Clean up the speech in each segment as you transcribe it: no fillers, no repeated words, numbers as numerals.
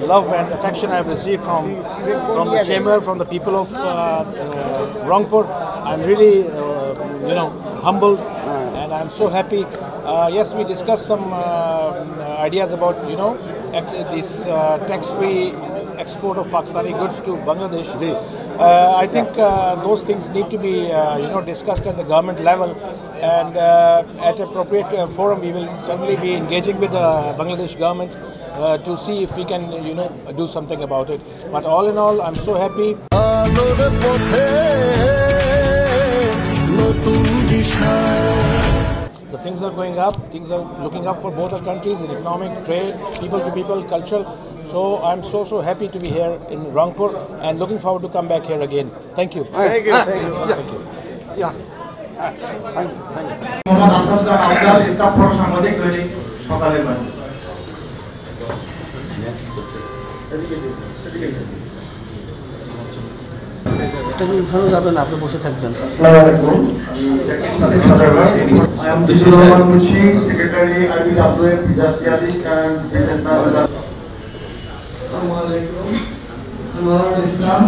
Love and affection I have received from the chamber, from the people of Rangpur. I'm really, humbled, and I'm so happy. Yes, we discussed some ideas about, this tax-free export of Pakistani goods to Bangladesh. I think those things need to be, discussed at the government level, and at appropriate forum, we will certainly be engaging with the Bangladesh government to see if we can, do something about it. But all in all, I'm so happy. The things are going up, things are looking up for both our countries in economic, trade, people to people, culture. So I'm so happy to be here in Rangpur and looking forward to come back here again. Thank you. Thank you. Thank you. Thank you. Yeah. Thank you. ভালো যাবেন, আপনি বসে থাকবেন। আসসালামু আলাইকুম। I am Abdul Munshi, Secretary IBWF, Industrialist and Assalamu alaikum. Anwar Islam.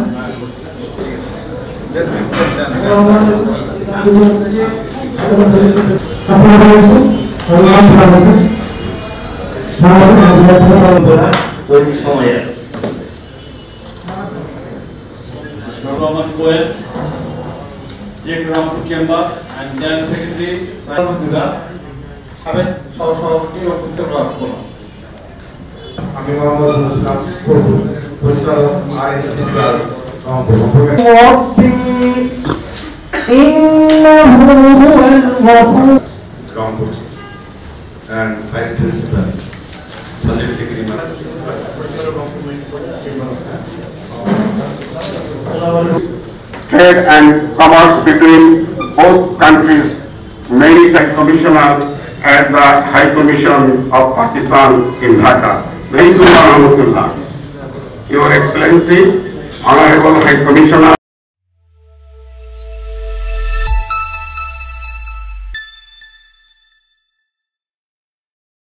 Roman Cohen, Jake Rangpur Chamber, and General Secretary. And Vice Principal, Trade and commerce between both countries, many High Commissioner at the High Commission of Pakistan in Dhaka. Very good, Your Excellency, Honorable High Commissioner.